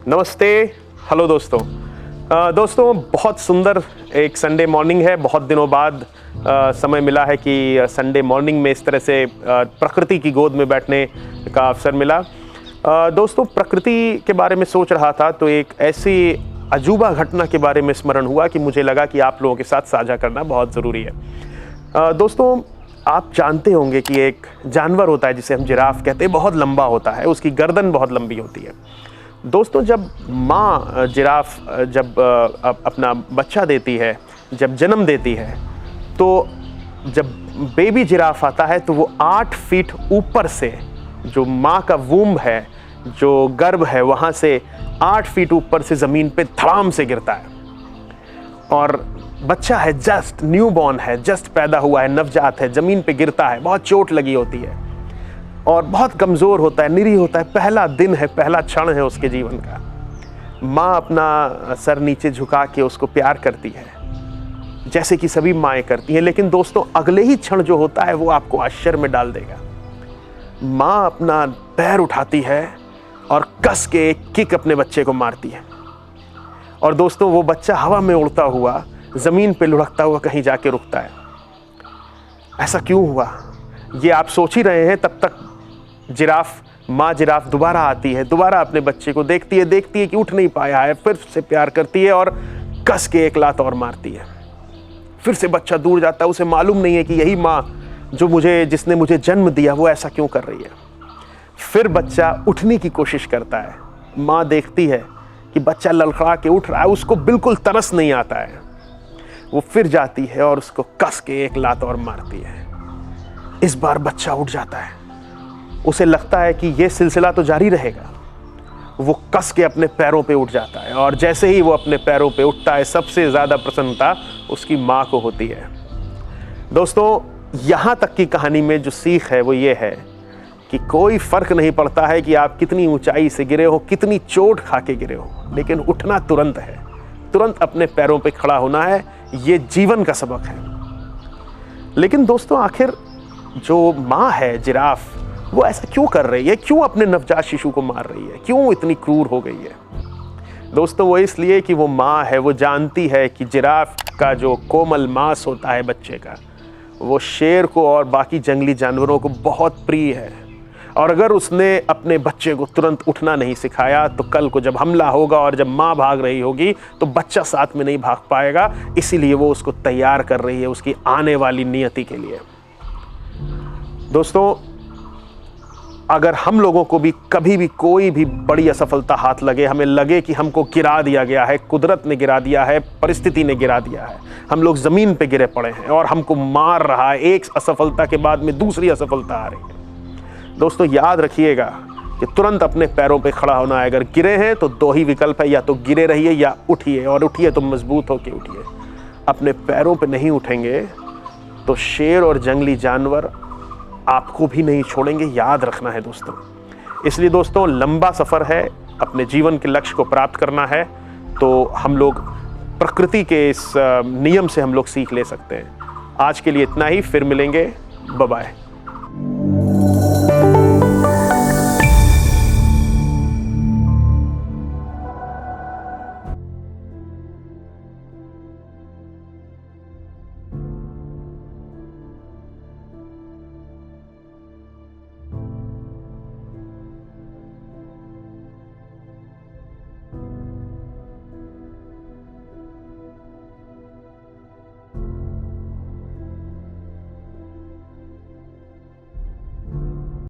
नमस्ते, हेलो दोस्तों। दोस्तों बहुत सुंदर एक संडे मॉर्निंग है। बहुत दिनों बाद समय मिला है कि संडे मॉर्निंग में इस तरह से प्रकृति की गोद में बैठने का अवसर मिला। दोस्तों प्रकृति के बारे में सोच रहा था तो एक ऐसी अजूबा घटना के बारे में स्मरण हुआ कि मुझे लगा कि आप लोगों के साथ साझा करना बहुत ज़रूरी है। दोस्तों आप जानते होंगे कि एक जानवर होता है जिसे हम जिराफ कहते हैं, बहुत लंबा होता है, उसकी गर्दन बहुत लंबी होती है। दोस्तों जब माँ जिराफ जब अपना बच्चा देती है, जब जन्म देती है, तो जब बेबी जिराफ आता है तो वो 8 फीट ऊपर से, जो माँ का वूम्ब है, जो गर्भ है, वहाँ से 8 फीट ऊपर से ज़मीन पे धड़ाम से गिरता है। और बच्चा है, जस्ट न्यूबॉर्न है, जस्ट पैदा हुआ है, नवजात है, ज़मीन पे गिरता है, बहुत चोट लगी होती है और बहुत कमज़ोर होता है, निरीह होता है। पहला दिन है, पहला क्षण है उसके जीवन का। माँ अपना सर नीचे झुका के उसको प्यार करती है, जैसे कि सभी माएँ करती हैं। लेकिन दोस्तों अगले ही क्षण जो होता है वो आपको आश्चर्य में डाल देगा। माँ अपना पैर उठाती है और कस के एक किक अपने बच्चे को मारती है। और दोस्तों वो बच्चा हवा में उड़ता हुआ, ज़मीन पे लुढ़कता हुआ कहीं जाके रुकता है। ऐसा क्यों हुआ ये आप सोच ही रहे हैं। तब तक माँ जिराफ दोबारा आती है, दोबारा अपने बच्चे को देखती है कि उठ नहीं पाया है, फिर से प्यार करती है और कस के एक लात और मारती है। फिर से बच्चा दूर जाता है। उसे मालूम नहीं है कि यही माँ जिसने मुझे जन्म दिया वो ऐसा क्यों कर रही है। फिर बच्चा उठने की कोशिश करता है। माँ देखती है कि बच्चा लड़खड़ा के उठ रहा है, उसको बिल्कुल तरस नहीं आता है। वो फिर जाती है और उसको कस के एक लात और मारती है। इस बार बच्चा उठ जाता है। उसे लगता है कि ये सिलसिला तो जारी रहेगा। वो कस के अपने पैरों पे उठ जाता है और जैसे ही वो अपने पैरों पे उठता है, सबसे ज़्यादा प्रसन्नता उसकी माँ को होती है। दोस्तों यहाँ तक की कहानी में जो सीख है वो ये है कि कोई फ़र्क नहीं पड़ता है कि आप कितनी ऊंचाई से गिरे हो, कितनी चोट खा के गिरे हो, लेकिन उठना तुरंत है, तुरंत अपने पैरों पे खड़ा होना है। ये जीवन का सबक है। लेकिन दोस्तों आखिर जो माँ है जिराफ, वो ऐसा क्यों कर रही है? क्यों अपने नवजात शिशु को मार रही है? क्यों इतनी क्रूर हो गई है? दोस्तों वो इसलिए कि वो माँ है, वो जानती है कि जिराफ का जो कोमल मांस होता है बच्चे का, वो शेर को और बाकी जंगली जानवरों को बहुत प्रिय है। और अगर उसने अपने बच्चे को तुरंत उठना नहीं सिखाया तो कल को जब हमला होगा और जब माँ भाग रही होगी तो बच्चा साथ में नहीं भाग पाएगा। इसीलिए वो उसको तैयार कर रही है उसकी आने वाली नियति के लिए। दोस्तों अगर हम लोगों को भी कभी भी कोई भी बड़ी असफलता हाथ लगे, हमें लगे कि हमको गिरा दिया गया है, कुदरत ने गिरा दिया है, परिस्थिति ने गिरा दिया है, हम लोग ज़मीन पे गिरे पड़े हैं और हमको मार रहा है, एक असफलता के बाद में दूसरी असफलता आ रही है, दोस्तों याद रखिएगा कि तुरंत अपने पैरों पे खड़ा होना है। अगर गिरे हैं तो 2 ही विकल्प है, या तो गिरे रहिए या उठिए, और उठिए तो मजबूत होकर उठिए। अपने पैरों पे नहीं उठेंगे तो शेर और जंगली जानवर आपको भी नहीं छोड़ेंगे, याद रखना है दोस्तों। इसलिए दोस्तों लंबा सफ़र है, अपने जीवन के लक्ष्य को प्राप्त करना है तो हम लोग प्रकृति के इस नियम से हम लोग सीख ले सकते हैं। आज के लिए इतना ही, फिर मिलेंगे, बाय बाय।